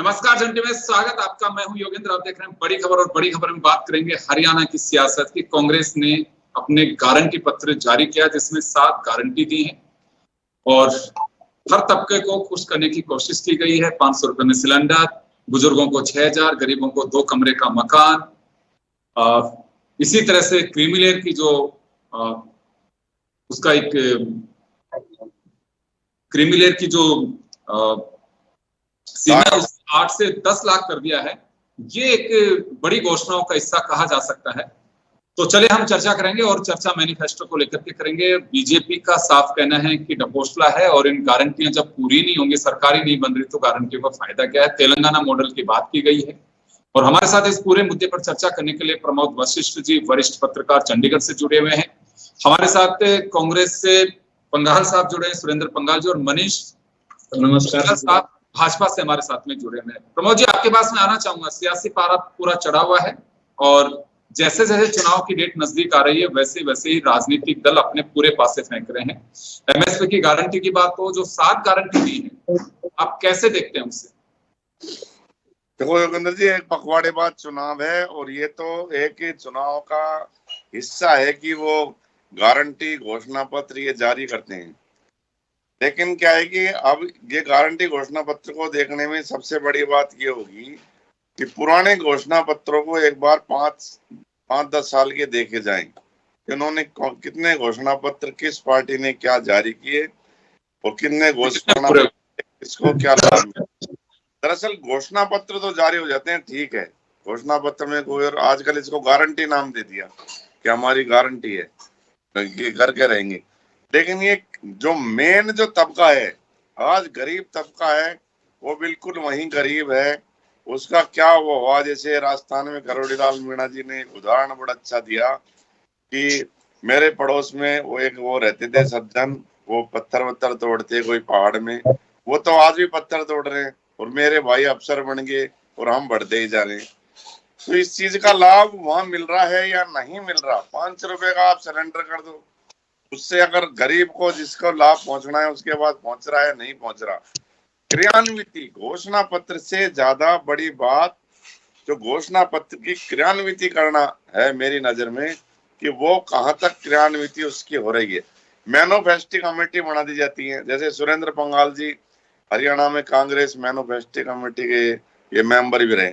नमस्कार घंटे में स्वागत आपका। मैं हूं योगेंद्र। आप देख रहे हैं बड़ी खबर और बड़ी खबर में बात करेंगे हरियाणा की सियासत की। कांग्रेस ने अपने गारंटी पत्र जारी किया जिसमें 7 गारंटी दी है और हर तबके को खुश करने की कोशिश की गई है। 500 रुपए में सिलेंडर, बुजुर्गों को 6000, गरीबों को 2 कमरे का मकान। इसी तरह से क्रीमी लेयर की जो उसका एक क्रीमी लेयर की जो सीमा 8 से 10 लाख कर दिया है। ये एक बड़ी घोषणाओं का हिस्सा कहा जा सकता है। तो चले हम चर्चा करेंगे और चर्चा मैनिफेस्टो को लेकर के करेंगे। बीजेपी का साफ कहना है कि डपोस्ला है और इन गारंटियां जब पूरी नहीं होंगी, सरकारी नहीं बन रही, तो गारंटियों का फायदा क्या है। तेलंगाना मॉडल की बात की गई है और हमारे साथ इस पूरे मुद्दे पर चर्चा करने के लिए प्रमोद वशिष्ठ जी, वरिष्ठ पत्रकार, चंडीगढ़ से जुड़े हुए हैं। हमारे साथ कांग्रेस से पंगाल साहब जुड़े हैं, सुरेंद्र पंगाल जी, और मनीष नमस्कार साहब भाजपा से हमारे साथ में जुड़े हुए हैं। प्रमोद जी, आपके पास में आना चाहूंगा। सियासी पारा पूरा चढ़ा हुआ है और जैसे जैसे चुनाव की डेट नजदीक आ रही है वैसे वैसे ही राजनीतिक दल अपने पूरे पासे फेंक रहे हैं। एमएसपी की गारंटी की बात हो, जो 7 गारंटी दी है, आप कैसे देखते हैं उसे? देखो योगेंद्र जी, एक पखवाड़े बाद चुनाव है और ये तो एक चुनाव का हिस्सा है कि वो गारंटी घोषणा पत्र ये जारी करते हैं। लेकिन क्या है कि अब ये गारंटी घोषणा पत्र को देखने में सबसे बड़ी बात ये होगी कि पुराने घोषणा पत्रों को एक बार 5-10 साल के देखे जाएं। इन्होंने कितने घोषणा पत्र किस पार्टी ने क्या जारी किए और कितने घोषणा पत्र किसको क्या लाभ मिला। दरअसल घोषणा पत्र तो जारी हो जाते हैं, ठीक है, घोषणा पत्र में कोई, और आजकल इसको गारंटी नाम दे दिया कि हमारी गारंटी है, ये करके रहेंगे। लेकिन ये जो मेन जो तबका है, आज गरीब तबका है, वो बिल्कुल वही गरीब है। उसका क्या वो हुआ, जैसे राजस्थान में करोड़ी लाल मीणा जी ने एक उदाहरण बड़ा अच्छा दिया कि मेरे पड़ोस में वो रहते थे सज्जन, वो पत्थर वत्थर तोड़ते कोई पहाड़ में, वो तो आज भी पत्थर तोड़ रहे हैं और मेरे भाई अफसर बन गए और हम बढ़ते ही जा रहे हैं। तो इस चीज का लाभ वहां मिल रहा है या नहीं मिल रहा? 5 रुपए का आप सिलेंडर कर दो, उससे अगर गरीब को जिसको लाभ पहुंचना है उसके बाद पहुंच रहा है, नहीं पहुंच रहा। क्रियान्विति, घोषणा पत्र से ज्यादा बड़ी बात जो घोषणा पत्र की क्रियान्विति करना है मेरी नजर में, कि वो कहां तक क्रियान्विति उसकी हो रही है। मैनिफेस्टो कमेटी बना दी जाती है, जैसे सुरेंद्र पंगाल जी हरियाणा में कांग्रेस मैनिफेस्टो कमेटी के ये मेंबर भी रहे।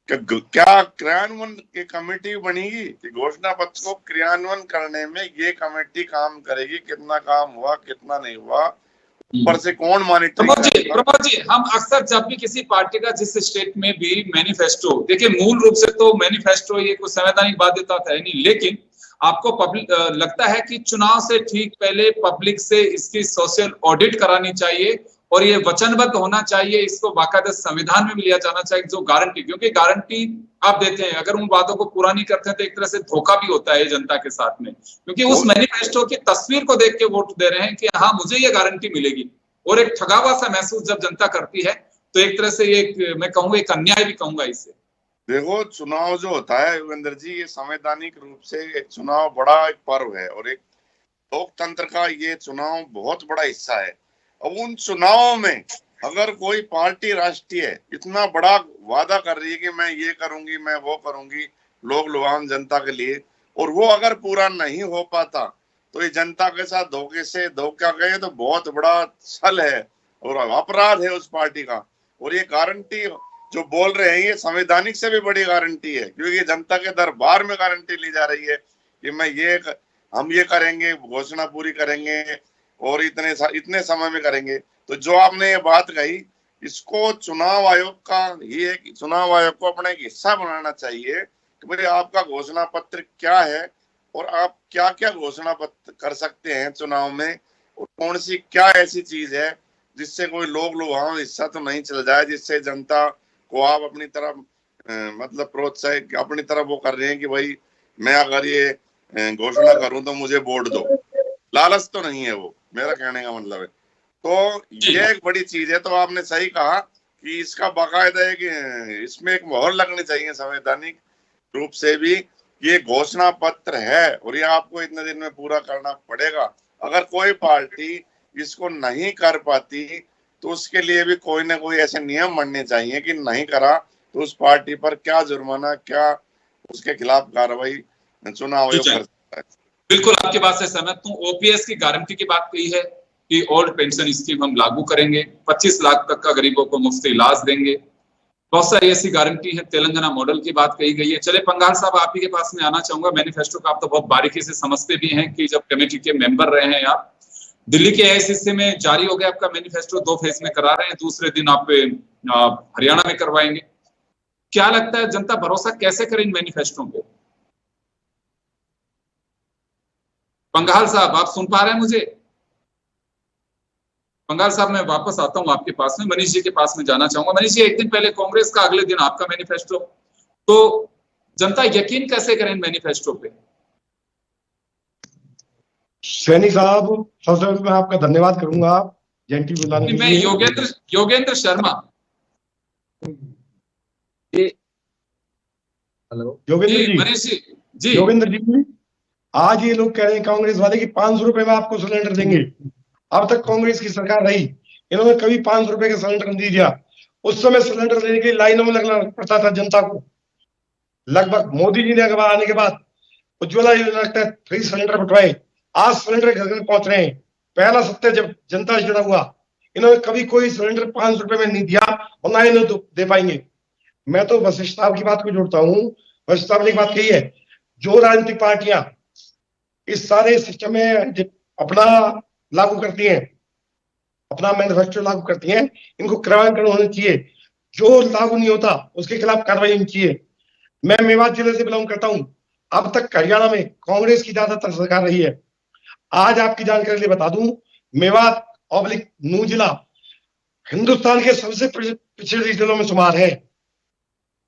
क्या क्रियान्वयन की कमेटी बनेगी कि घोषणा पत्र को क्रियान्वयन करने में ये कमेटी काम करेगी? कितना काम हुआ, कितना नहीं हुआ, ऊपर से कौन मॉनिटरिंग करेगा? प्रमोद जी, हम अक्सर जब भी किसी पार्टी का जिस स्टेट में भी मैनिफेस्टो, देखिए मूल रूप से तो मैनिफेस्टो ये कोई संवैधानिक बाध्यता है नहीं, लेकिन आपको पब्लिक लगता है कि चुनाव से ठीक पहले पब्लिक से इसकी सोशल ऑडिट करानी चाहिए और ये वचनबद्ध होना चाहिए, इसको बाकायदा संविधान में लिया जाना चाहिए जो गारंटी, क्योंकि गारंटी आप देते हैं, अगर उन वादों को पूरा नहीं करते हैं तो एक तरह से धोखा भी होता है जनता के साथ में, क्योंकि उस मैनिफेस्टो की तस्वीर को देख के वोट दे रहे हैं कि हाँ मुझे ये गारंटी मिलेगी, और एक ठगावा सा महसूस जब जनता करती है तो एक तरह से ये मैं कहूंगा एक अन्याय भी कहूंगा इसे। देखो, चुनाव जो होता है योगेंद्र जी, ये संवैधानिक रूप से एक चुनाव बड़ा एक पर्व है और एक लोकतंत्र का ये चुनाव बहुत बड़ा हिस्सा है। अब उन चुनावों में अगर कोई पार्टी राष्ट्रीय इतना बड़ा वादा कर रही है कि मैं ये करूंगी, मैं वो करूंगी लोग लुभान जनता के लिए, और वो अगर पूरा नहीं हो पाता तो ये जनता के साथ धोखे से धोखा गए तो बहुत बड़ा छल है और अपराध है उस पार्टी का। और ये गारंटी जो बोल रहे हैं ये संवैधानिक से भी बड़ी गारंटी है, क्योंकि जनता के दरबार में गारंटी ली जा रही है कि हम ये करेंगे, घोषणा पूरी करेंगे और इतने समय में करेंगे। तो जो आपने ये बात कही, इसको चुनाव आयोग का ही है कि चुनाव आयोग को अपना एक हिस्सा बनाना चाहिए कि भाई आपका घोषणा पत्र क्या है और आप क्या क्या घोषणा पत्र कर सकते हैं चुनाव में, और कौन सी क्या ऐसी चीज है जिससे कोई लोग लुभावन हिस्सा तो नहीं चल जाए, जिससे जनता को आप अपनी तरफ मतलब प्रोत्साहित अपनी तरफ वो कर रहे हैं कि भाई मैं अगर ये घोषणा करूं तो मुझे वोट दो। लालच तो नहीं है वो, मेरा कहने का मतलब है। तो ये एक बड़ी चीज है। तो आपने सही कहा कि इसका बाकायदा है कि इसमें एक मोहर लगनी चाहिए संवैधानिक रूप से भी, ये घोषणा पत्र है और ये आपको इतने दिन में पूरा करना पड़ेगा। अगर कोई पार्टी इसको नहीं कर पाती तो उसके लिए भी कोई ना कोई ऐसे नियम बनने चाहिए कि नहीं करा तो उस पार्टी पर क्या जुर्माना, क्या उसके खिलाफ कार्रवाई चुनाव आयोग कर सकता है। बिल्कुल आपकी बात से सहमत हूँ। ओपीएस की गारंटी की बात कही है कि ओल्ड पेंशन स्कीम हम लागू करेंगे, 25 लाख तक का गरीबों को मुफ्त इलाज देंगे, बहुत सारी ऐसी गारंटी है। तेलंगाना मॉडल की बात कही गई है। चले पंघाल साहब, आप ही के पास में आना चाहूंगा। मैनिफेस्टो का आप तो बहुत बारीकी से समझते भी हैं कि जब कमेटी के मेंबर रहे हैं आप। दिल्ली के एआईसीसी में जारी हो गया आपका मैनिफेस्टो, 2 फेज में करा रहे हैं, दूसरे दिन आप हरियाणा में करवाएंगे। क्या लगता है जनता भरोसा कैसे करे इन मैनिफेस्टो पे? पंघाल साहब, आप सुन पा रहे हैं मुझे? पंघाल साहब, मैं वापस आता हूं आपके पास में। मनीष जी के पास में जाना चाहूंगा। मनीष जी, एक दिन पहले कांग्रेस का, अगले दिन आपका मैनिफेस्टो, तो जनता यकीन कैसे करें इन मैनिफेस्टो पे? सैनी साहब, सबसे पहले मैं आपका धन्यवाद करूंगा जयंती बुलाने के मैं लिए। योगेंद्र शर्मा। हेलो योगेंद्र जी। मनीष जी। जी योगेंद्र जी, आज ये लोग कह रहे हैं कांग्रेस वाले कि 500 रुपए में आपको सिलेंडर देंगे। अब तक कांग्रेस की सरकार रही, इन्होंने कभी 500 रुपए का सिलेंडर नहीं दिया। उस समय सिलेंडर लेने के लिए लाइनों में लगना पड़ता था जनता को। लगभग मोदी जी ने आने के बाद उज्ज्वला योजना के तहत फ्री सिलेंडर बंटवाए। आज सिलेंडर घर घर पहुंच रहे हैं। पहला सत्य जब जनता से जुड़ा हुआ, इन्होंने कभी कोई सिलेंडर 500 रुपए में नहीं दिया और ना इन्हें दे पाएंगे। मैं तो वशिष्ठ साहब की बात को जोड़ता हूँ। वशिष्ठ साहब ने एक बात कही है, जो राजनीतिक पार्टियां इस सारे सिस्टम में अपना लागू करती हैं, अपना मैनिफेस्टो लागू करती हैं, इनको क्रियान्वयन होना चाहिए। जो लागू नहीं होता उसके खिलाफ कार्रवाई होनी चाहिए। मैं मेवात जिले से बिलोंग करता हूं। अब तक हरियाणा में कांग्रेस की ज्यादातर सरकार रही है। आज आपकी जानकारी के लिए बता दूं, मेवात ऑब्लिक नूह जिला हिंदुस्तान के सबसे पिछड़े जिलों में शुमार है।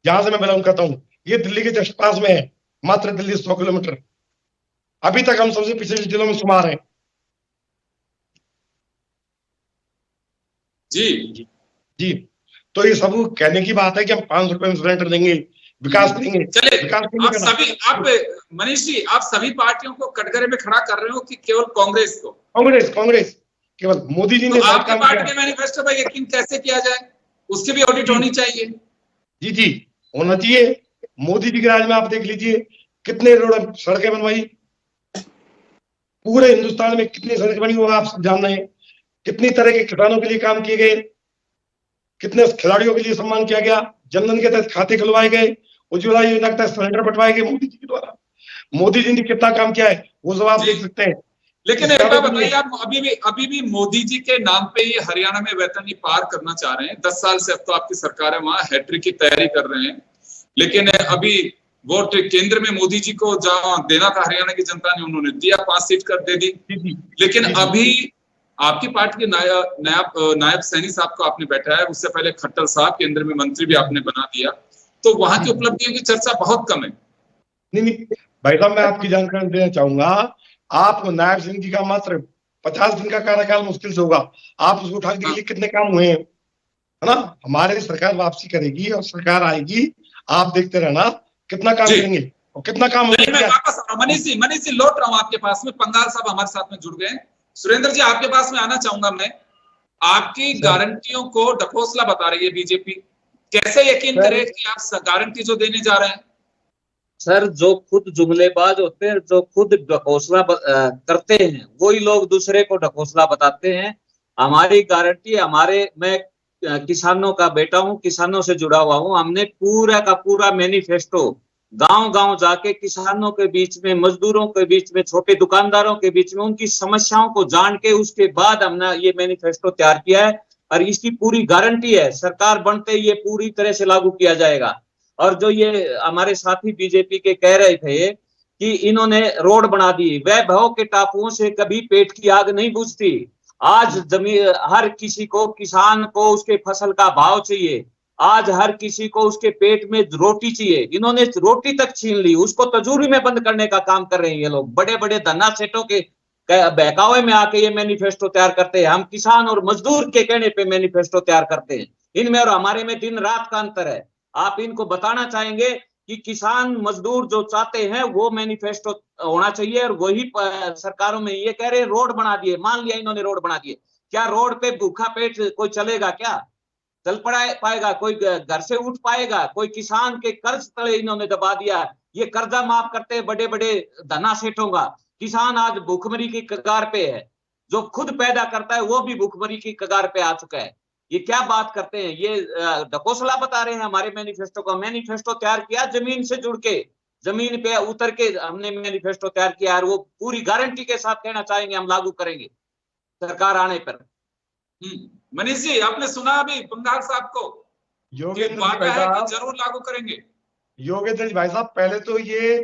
जहां से मैं बिलोंग करता हूं, ये दिल्ली के जस्ट पास में है, मात्र दिल्ली 100 किलोमीटर। अभी तक हम सबसे पिछड़े जिलों में शुमार हैं। जी जी, तो ये सब कहने की बात है कि हम 500 रुपए में सिलेंडर देंगे, विकास करेंगे। चले, विकास आप मनीष जी, आप सभी पार्टियों को कटघरे में खड़ा कर रहे हो कि केवल कांग्रेस को? कांग्रेस केवल मोदी जी ने। तो आपके पार्टी के मैनिफेस्टो पर यकीन कैसे किया जाए? उसकी भी ऑडिट होनी चाहिए। जी जी, होना चाहिए। मोदी जी के राज में आप देख लीजिए कितने रोड सड़कें बनवाई, पूरे हिंदुस्तान में कितनी सड़कें बनी वो आप सब जान रहे हैं। कितनी तरह के किसानों के लिए काम किए गए, कितने खिलाड़ियों के लिए सम्मान किया गया, जनधन के तहत खाते खुलवाए गए, उज्ज्वला योजना के तहत सिलेंडर बंटवाए गए मोदी जी के द्वारा। मोदी जी ने कितना काम किया है वो सब आप देख सकते हैं। लेकिन एक बात बताइए, आप अभी भी मोदी जी के नाम पे ही हरियाणा में वैतरणी पार करना चाह रहे हैं। 10 साल से अब तो आपकी सरकार है, वहां हैट्रिक की तैयारी कर रहे हैं। लेकिन अभी वोट केंद्र में मोदी जी को जहां देना था हरियाणा की जनता ने, उन्होंने दिया, 5 सीट कर दे दी। लेकिन अभी आपकी पार्टी के नायब सैनी साहब को आपने बैठाया, उससे पहले खट्टर साहब केंद्र में मंत्री भी आपने बना दिया, तो वहां की उपलब्धियों की चर्चा बहुत कम है। नहीं भाई साहब, मैं आपकी जानकारी देना चाहूंगा। आप नायब सिंह जी का मात्र 50 दिन का कार्यकाल मुश्किल से होगा, आप उसको उठाने के लिए कितने काम हुए हैं, है ना। हमारी सरकार वापसी करेगी और सरकार आएगी, आप देखते रहना कितना काम करेंगे और कितना काम मैं वापस मनीष जी लौट रहा हूँ आपके पास में। पंघाल साहब हमारे साथ में जुड़ गए। सुरेंद्र जी, आपके पास में आना चाहूंगा मैं। आपकी गारंटियों को ढकोसला बता रही है बीजेपी, कैसे यकीन करें कि आप गारंटी जो देने जा रहे हैं? सर, जो खुद जुमलेबाज होते हैं, जो खुद ढकोसला करते हैं, वही लोग दूसरे को ढकोसला बताते हैं। हमारी गारंटी, मैं किसानों का बेटा हूं, किसानों से जुड़ा हुआ हूं। हमने पूरा का पूरा मैनिफेस्टो गांव-गांव जाके किसानों के बीच में, मजदूरों के बीच में, छोटे दुकानदारों के बीच में उनकी समस्याओं को जान के उसके बाद हमने ये मैनिफेस्टो तैयार किया है। और इसकी पूरी गारंटी है, सरकार बनते ही ये पूरी तरह से लागू किया जाएगा। और जो ये हमारे साथी बीजेपी के कह रहे थे कि इन्होंने रोड बना दी, वैभव के टापुओं से कभी पेट की आग नहीं बुझती। आज जमीन, हर किसी को, किसान को उसके फसल का भाव चाहिए, आज हर किसी को उसके पेट में रोटी चाहिए। इन्होंने रोटी तक छीन ली, उसको तजूरी में बंद करने का काम कर रहे हैं ये लोग। बड़े बड़े धन्ना सेठों के बहकावे में आके ये मैनिफेस्टो तैयार करते हैं। हम किसान और मजदूर के कहने पे मैनिफेस्टो तैयार करते हैं। इनमें और हमारे में दिन रात का अंतर है। आप इनको बताना चाहेंगे कि किसान मजदूर जो चाहते हैं वो मैनिफेस्टो होना चाहिए, और वही सरकारों में ये कह रहे हैं रोड बना दिए। मान लिया इन्होंने रोड बना दिए, क्या रोड पे भूखा पेट कोई चलेगा? क्या चल पाएगा? कोई घर से उठ पाएगा? कोई किसान के कर्ज तले इन्होंने दबा दिया। ये कर्जा माफ करते हैं बड़े बड़े धना सेठों का। किसान आज भूखमरी की कगार पे है। जो खुद पैदा करता है वो भी भूखमरी की कगार पे आ चुका है। ये क्या बात करते हैं? ये ढकोसला बता रहे हैं हमारे मैनिफेस्टो का। मैनिफेस्टो तैयार किया जमीन से जुड़ के, जमीन पे उतर के हमने मैनिफेस्टो तैयार किया और वो पूरी गारंटी के साथ कहना चाहेंगे हम लागू करेंगे सरकार आने पर। मनीष जी, आपने सुना अभी पंगाल साहब को? योगेंद्र जी वादा भाई है कि साहब, जरूर लागू करेंगे। योगेंद्र जी भाई साहब, पहले तो ये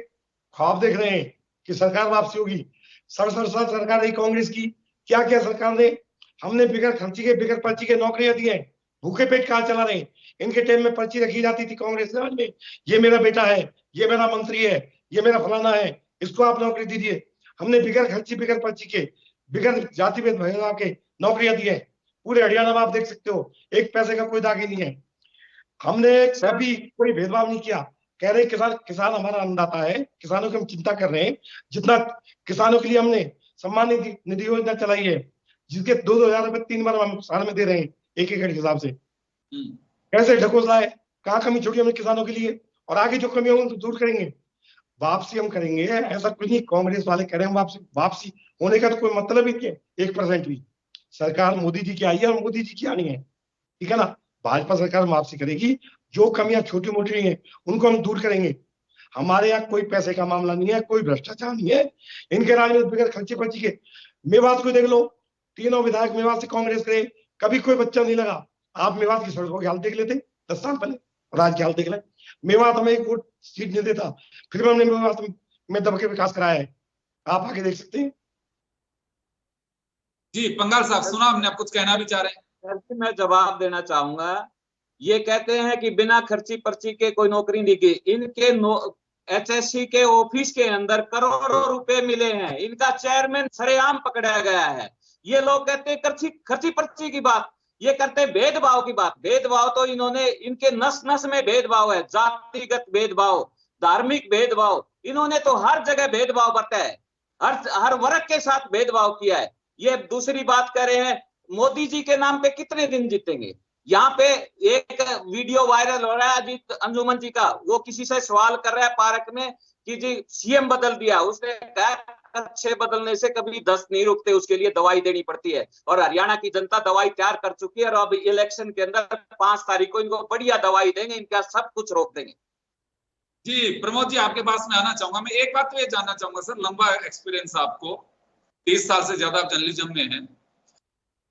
ख्वाब देख रहे हैं कि सरकार वापसी होगी। सड़सठ सरकार रही कांग्रेस की, क्या किया सरकार ने? हमने बिगर खर्ची के, बिगर पर्ची के नौकरियां दी हैं। भूखे पेट कहाँ चला रहे हैं? इनके टाइम में पर्ची रखी जाती थी कांग्रेस में, ये मेरा बेटा है, ये मेरा मंत्री है, ये मेरा फलाना है, इसको आप नौकरी दीजिए। हमने बिगर खर्ची, बिगर पर्ची के, बिगर जाति भेदभाव के नौकरियां दी है। पूरे हरियाणा में आप देख सकते हो, एक पैसे का कोई दागी नहीं है। हमने कभी कोई भेदभाव नहीं किया। कह रहे किसान हमारा अन्नदाता है, किसानों की हम चिंता कर रहे हैं। जितना किसानों के लिए हमने सम्मान निधि योजना चलाई है, जिसके 2,000 रुपए 3 बार हम साल में दे रहे हैं, एक एकड़ के हिसाब से। कैसे ढकोसला है? कहाँ कमी छोड़ी हमने किसानों के लिए? और आगे जो कमी होगी तो दूर करेंगे। वापसी हम करेंगे, ऐसा कुछ नहीं। कांग्रेस वाले कह रहे हैं वापसी होने का तो कोई मतलब ही नहीं है 1% भी। सरकार मोदी जी की आई है और मोदी जी की आनी है, ठीक है ना। भाजपा सरकार वापसी करेगी। जो कमियां छोटी मोटी हैं उनको हम दूर करेंगे। हमारे यहाँ कोई पैसे का मामला नहीं है, कोई भ्रष्टाचार नहीं है। इनके राज में बगैर खर्चे पर्ची के, मेवात को देख लो, तीनों विधायक मेवात से कांग्रेस करे, कभी कोई बच्चा नहीं लगा। आप मेवात की सड़कों की हालत देख लेते 10 साल पहले, और आज की हालत देख ले। मेवात हमें एक वोट सीट नहीं देता, फिर भी हमने मेवात में दबके विकास कराया है। आप आगे देख सकते हैं। जी पंगाल साहब, सुना हमने, आप कुछ कहना भी चाह रहे हैं? मैं जवाब देना चाहूंगा। ये कहते हैं कि बिना खर्ची पर्ची के कोई नौकरी नहीं की। इनके HSC के ऑफिस के अंदर करोड़ों रुपए मिले हैं। इनका चेयरमैन सरेआम पकड़ा गया है। ये लोग कहते हैं खर्ची पर्ची की बात, ये करते हैं भेदभाव की बात। भेदभाव तो इन्होंने, इनके नस नस में भेदभाव है, जातिगत भेदभाव, धार्मिक भेदभाव। इन्होंने तो हर जगह भेदभाव बरता है, हर वर्ग के साथ भेदभाव किया है। ये दूसरी बात कर रहे हैं मोदी जी के नाम पे कितने दिन जीतेंगे। यहाँ पे एक वीडियो वायरल हो रहा है अजीत अंजुमन जी का, वो किसी से सवाल कर रहा है पार्क में कि जी CM बदल दिया। उसने कहा अच्छे बदलने से कभी 10 नहीं रुकते, उसके लिए दवाई देनी पड़ती है। और हरियाणा की जनता दवाई तैयार कर चुकी है और अब इलेक्शन के अंदर 5 तारीख को इनको बढ़िया दवाई देंगे, इनका सब कुछ रोक देंगे। जी प्रमोद जी, आपके पास में आना चाहूंगा। मैं एक बात तो ये जानना चाहूंगा सर, लंबा एक्सपीरियंस आपको, 30 साल से ज्यादा आप जर्नलिज्म में हैं,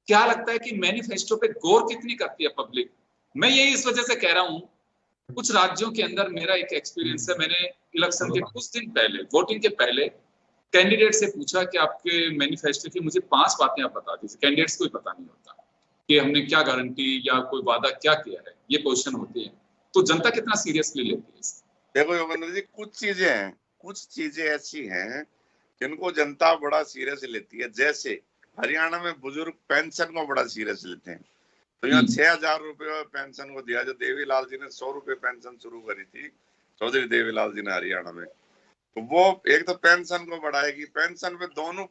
क्या लगता है कि मैनिफेस्टो पे गौर कितनी करती है पब्लिक? मैं यही इस वजह से कह रहा हूं, कुछ राज्यों के अंदर मेरा एक एक्सपीरियंस है, मैंने इलेक्शन के कुछ दिन पहले, वोटिंग के पहले, कैंडिडेट से पूछा कि आपके मैनिफेस्टो की मुझे 5 बातें आप बता दीजिए। कैंडिडेट्स को ही पता नहीं होता कि हमने क्या गारंटी या कोई वादा क्या किया है, ये क्वेश्चन होती है। तो जनता कितना सीरियसली लेती है? देखो योगेंद्र जी, कुछ चीजें ऐसी हैं जिनको जनता बड़ा सीरियस लेती है। जैसे हरियाणा में बुजुर्ग पेंशन को बड़ा सीरियस लेते हैं। तो यहाँ 6,000 रुपये पेंशन को दिया, जो देवीलाल जी ने 100 रुपये पेंशन शुरू करी थी, चौधरी देवीलाल जी ने हरियाणा में। तो वो एक तो पेंशन को बढ़ाएगी। पेंशन पे दोनों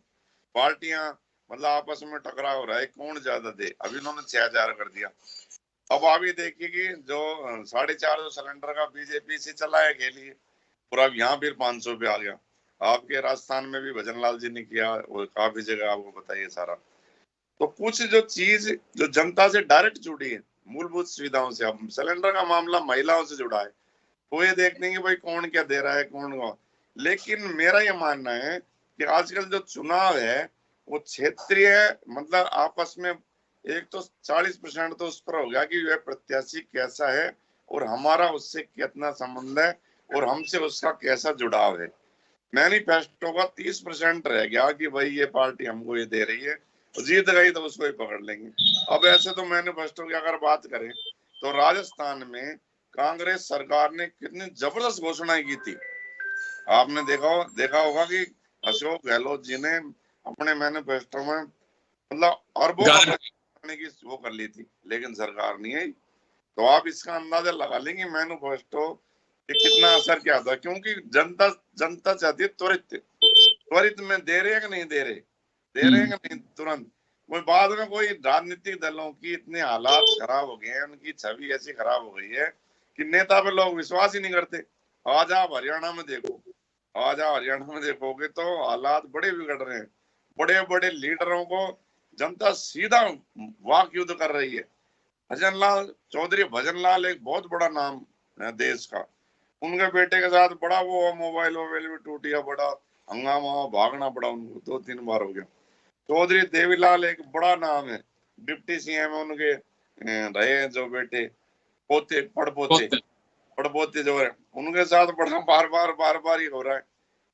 पार्टियां मतलब आपस में टकराव हो रहा है, कौन ज्यादा दे। अभी उन्होंने 6,000 कर दिया। अब आप ये देखिए कि जो 450 सिलेंडर का बीजेपी से चलाया के लिए पूरा, यहाँ फिर 500 पे आ गया। आपके राजस्थान में भी भजन लाल जी ने किया, और काफी जगह आपको पता है सारा। तो कुछ जो चीज जो जनता से डायरेक्ट जुड़ी है, मूलभूत सुविधाओं से, अब सिलेंडर का मामला महिलाओं से जुड़ा है, तो ये देखते हैं कि भाई कौन क्या दे रहा है, कौन। लेकिन मेरा ये मानना है कि आजकल जो चुनाव है वो क्षेत्रीय, मतलब आपस में एक तो 40% तो उस पर हो गया कि वह प्रत्याशी कैसा है और हमारा उससे कितना संबंध है और हमसे उसका कैसा जुड़ाव है। मैनिफेस्टो का 30% रह गया कि भाई ये पार्टी हमको ये दे रही है, तो जीत गई तो उसको ही पकड़ लेंगे। अब ऐसे तो मैनिफेस्टो की अगर बात करें तो राजस्थान में कांग्रेस सरकार ने कितनी जबरदस्त घोषणाएं की थी। आपने देखा होगा कि अशोक गहलोत जी ने अपने मैनिफेस्टो में मतलब अरबों करने की वो कर ली थी, लेकिन सरकार नहीं आई। तो आप इसका अंदाजा लगा लेंगे मैनिफेस्टो कि कितना असर क्या था, क्योंकि जनता चाहती है त्वरित में दे रहे हैं कि नहीं दे रहे हैं कि नहीं तुरंत। कोई बाद में कोई राजनीतिक दलों की इतने हालात खराब हो गए हैं, उनकी छवि ऐसी खराब हो गई है कि नेता पे लोग विश्वास ही नहीं करते। आज आप हरियाणा में देखो, आज आप हरियाणा में देखोगे तो हालात बड़े बिगड़ रहे हैं। बड़े बड़े लीडरों को जनता सीधा वाक युद्ध कर रही है। भजनलाल चौधरी, भजनलाल एक बहुत बड़ा नाम है देश का, उनके बेटे के साथ बड़ा वो मोबाइल भी टूट गया, बड़ा हंगामा, भागना पड़ा उनको, 2-3 बार हो गया। चौधरी देवीलाल एक बड़ा नाम है, डिप्टी सीएम उनके रहे हैं जो बेटे, पोते पड़पोते जो है, उनके साथ बड़ा बार बार ही हो रहा है।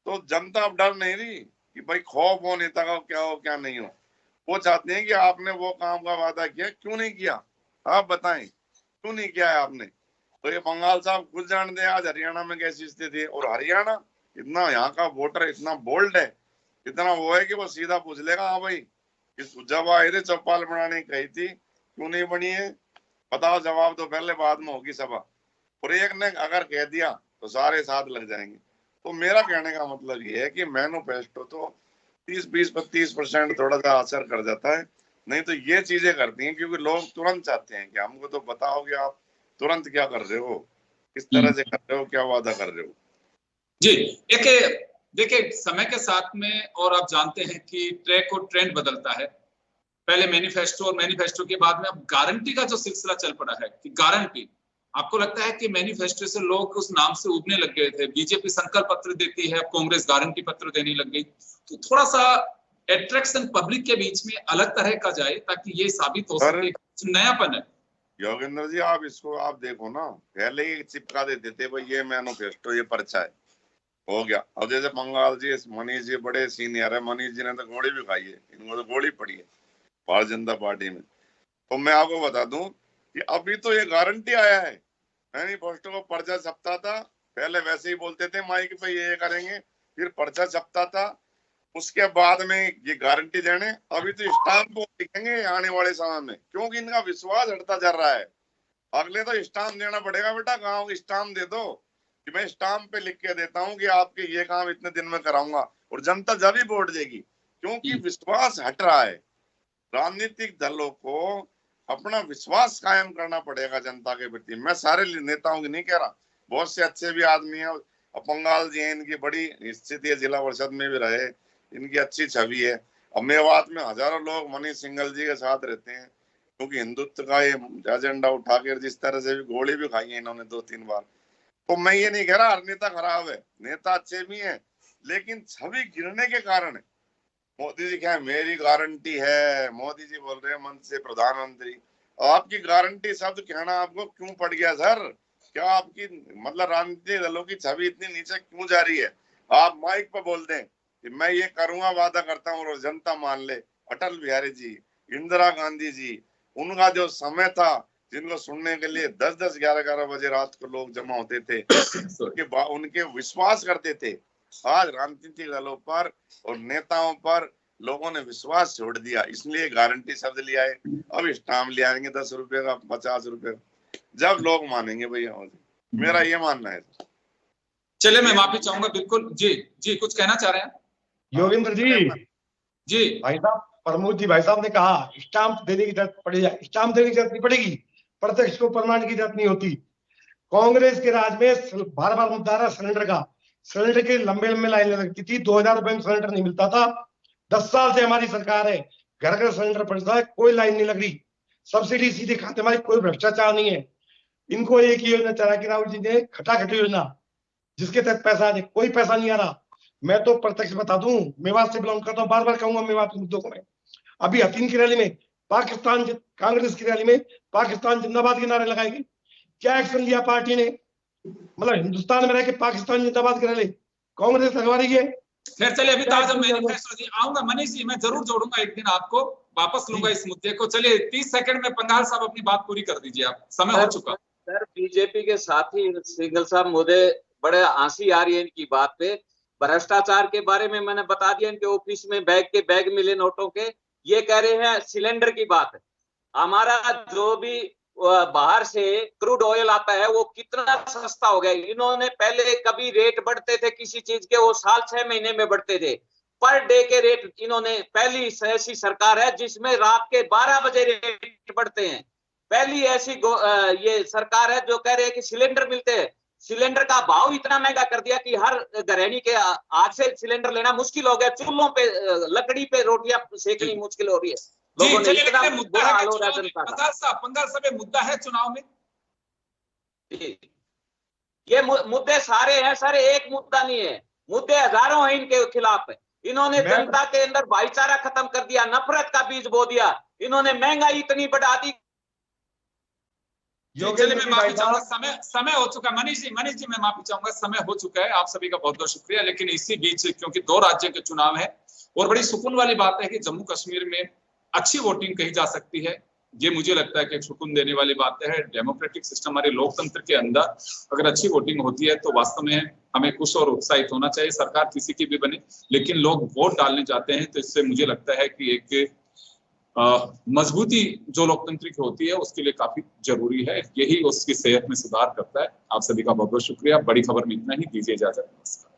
तो जनता अब डर नहीं रही कि भाई खौफ हो नेता का क्या हो क्या नहीं हो। वो चाहते हैं कि आपने वो काम का वादा किया, क्यों नहीं किया, आप बताएं क्यों नहीं किया है आपने। तो ये बंगाल साहब खुद जानते हैं आज हरियाणा में कैसी स्थिति है। और हरियाणा इतना, यहाँ का वोटर इतना बोल्ड है, इतना वो है कि वो सीधा पूछ लेगा, हाँ भाई जब आए थे चौपाल बनाने कही थी, क्यों नहीं बनी है, बताओ जवाब दो, पहले बाद में होगी सभा। और एक ने अगर कह दिया तो सारे साथ लग जाएंगे। तो मेरा कहने का मतलब ये है कि मैनिफेस्टो तो 30-20-25% थोड़ा सा असर कर जाता है, नहीं तो ये चीजें करती हैं क्योंकि लोग तुरंत चाहते हैं कि हमको तो बताओगे आप तुरंत क्या कर रहे हो, किस तरह से कर रहे हो, क्या वादा कर रहे हो। जी, एक देखिए समय के साथ में, और आप जानते हैं कि ट्रैक और ट्रेंड बदलता है। पहले मैनिफेस्टो और मैनिफेस्टो के बाद में अब गारंटी का जो सिलसिला चल पड़ा है कि गारंटी, आपको लगता है कि मैनिफेस्टो से लोग उस नाम से उबने लग गए थे, बीजेपी संकल्प पत्र देती है, कांग्रेस गारंटी पत्र देने लग गई, तो थोड़ा सा एट्रैक्शन पब्लिक के बीच में अलग तरह का जाए ताकि ये साबित हो सके कि नयापन है। योगेंद्र जी, आप इसको आप देखो ना, पहले ही चिपका देते थे भाई ये मैनिफेस्टो, ये पर्चा है, हो गया। अब जैसे बंगाल जी, मनीष जी बड़े सीनियर है, मनीष जी ने तो गोली भी खाई है, इनको तो गोली पड़ी है भारतीय जनता पार्टी में। तो मैं आपको बता दूं कि अभी तो ये गारंटी आया है, मैनिफेस्टो को पर्चा छपता था, पहले वैसे ही बोलते थे माइक पे ये करेंगे, फिर पर्चा छपता था, उसके बाद में ये गारंटी देने, अभी तो स्टाम्प लिखेंगे आने वाले समय में, क्योंकि इनका विश्वास हटता जा रहा है। अगले तो स्टाम्प देना पड़ेगा, बेटा गाँव स्टाम्प दे दो कि मैं स्टाम्प पे लिख के देता हूँ कि आपके ये काम इतने दिन में कराऊंगा, और जनता जब ही वोट देगी, क्योंकि विश्वास हट रहा है। राजनीतिक दलों को अपना विश्वास कायम करना पड़ेगा जनता के प्रति। मैं सारे नेताओं की नहीं कह रहा, बहुत से अच्छे भी आदमी है, पंगाल जी हैं, इनकी बड़ी स्थिति है, जिला परिषद में भी रहे, इनकी अच्छी छवि है। अब मेवात में हजारों लोग मनीष सिंघल जी के साथ रहते हैं, क्योंकि हिंदुत्व का ये एजेंडा उठा के जिस तरह से भी गोली भी खाई है इन्होंने 2-3 बार। तो मैं ये नहीं कह रहा हर नेता खराब है, नेता अच्छे भी हैं, लेकिन छवि गिरने के कारण है। मोदी जी क्या मेरी गारंटी है, मोदी जी बोल रहे हैं मन से प्रधानमंत्री, आपकी गारंटी शब्द कहना आपको क्यों पड़ गया सर? क्या आपकी मतलब राजनीतिक दलों की छवि इतनी नीचे क्यों जा रही है? आप माइक पर बोल दें कि मैं ये करूंगा, वादा करता हूँ, और जनता मान ले। अटल बिहारी जी, इंदिरा गांधी जी, उनका जो समय था जिनको सुनने के लिए 10-10, 11-11 बजे रात को लोग जमा होते थे, उनके विश्वास करते थे। आज राजनीतिक दलों पर और नेताओं पर लोगों ने विश्वास छोड़ दिया, इसलिए गारंटी शब्द लिया है। अब स्टाम्प ले आएंगे 10 रुपए का, 50 रुपए का, जब लोग मानेंगे भैया। मेरा ये मानना है। चलिए, मैं माफी चाहूंगा, बिल्कुल। जी कुछ कहना चाह रहे हैं योगेंद्र जी भाई साहब, प्रमोद जी भाई साहब ने कहा स्टाम्प देने की जरूरत पड़ेगी, स्टाम्प देने की जरूरत नहीं पड़ेगी, प्रत्यक्ष को प्रमाण की जरूरत नहीं होती। कांग्रेस के राज में बार बार मुद्दा रहा सिलेंडर का, सिलेंडर की लंबे लंबे लाइन लगती थी, 2000 रुपए में सिलेंडर नहीं मिलता था। 10 साल से हमारी सरकार है, घर घर सिलेंडर पड़ता है, कोई लाइन नहीं लग रही, सब्सिडी सीधे खाते, हमारी कोई भ्रष्टाचार नहीं है। इनको एक ही योजना चला के राहुल जी ने, खटाखटी योजना, जिसके तहत पैसा आ जाए, कोई पैसा नहीं आ रहा। मैं तो प्रत्यक्ष बता दूं, मेवात से बिलोंग करता हूं, बार बार कहूंगा मेवात के मुद्दों को। मैं अभी हसीन की रैली में पाकिस्तान, कांग्रेस की रैली में पाकिस्तान जिंदाबाद के नारे लगाएगी, क्या एक्शन लिया पार्टी ने? मतलब हिंदुस्तान में रह के पाकिस्तान जिंदाबाद के रैली कांग्रेस लगवा रही है। खैर चलिए, अभी ताजा मैनिफेस्टो आऊंगा मनीष जी, मैं जरूर जोड़ूंगा एक दिन, आपको वापस लूंगा इस मुद्दे को। चलिए 30 सेकंड में पंगाल साहब अपनी बात पूरी कर दीजिए, आप समय हो चुका। सर, बीजेपी के साथी सिंघल साहब, मुझे बड़े हंसी आ रही है इनकी बात पे। भ्रष्टाचार के बारे में मैंने बता दिया, इनके ऑफिस में बैग मिले नोटों के। ये कह रहे हैं सिलेंडर की बात है, हमारा जो भी बाहर से क्रूड ऑयल आता है वो कितना सस्ता हो गया। इन्होंने पहले कभी रेट बढ़ते थे किसी चीज के, वो साल 6 महीने में बढ़ते थे। पर डे के रेट इन्होंने, पहली ऐसी सरकार है जिसमें रात के 12 बजे रेट बढ़ते हैं। पहली ऐसी ये सरकार है जो कह रहे हैं कि सिलेंडर मिलते हैं, सिलेंडर का भाव इतना महंगा कर दिया कि हर गृहिणी के आज से सिलेंडर लेना मुश्किल हो गया। चूल्हों पे लकड़ी पे रोटियां सेकनी मुश्किल हो रही है। लोगों ने इतना बुरा हाल हो रहा है जनता का। पंगा सब मुद्दा है चुनाव में। ये मुद्दे सारे हैं सर, एक मुद्दा नहीं है, मुद्दे हजारों हैं इनके खिलाफ। इन्होंने जनता के अंदर भाईचारा खत्म कर दिया, नफरत का बीज बो दिया, इन्होंने महंगाई इतनी बढ़ा दी। चलिए मैं माफी चाहूंगा, समय हो चुका। मनीष जी मैं माफी चाहूंगा, समय हो चुका है। आप सभी का बहुत बहुत शुक्रिया। लेकिन इसी बीच क्योंकि 2 राज्यों के चुनाव है और बड़ी सुकून वाली बात है कि जम्मू कश्मीर में अच्छी वोटिंग कही जा सकती है, ये मुझे लगता है कि एक सुकून देने वाली बात है। डेमोक्रेटिक सिस्टम, हमारे लोकतंत्र के अंदर अगर अच्छी वोटिंग होती है तो वास्तव में हमें खुश और उत्साहित होना चाहिए। सरकार किसी की भी बने, लेकिन लोग वोट डालने जाते हैं तो इससे मुझे लगता है कि एक मजबूती जो लोकतंत्र की होती है उसके लिए काफी जरूरी है। यही उसकी सेहत में सुधार करता है। आप सभी का बहुत बहुत शुक्रिया। बड़ी खबर में इतना ही, दीजिए इजाजत। नमस्कार।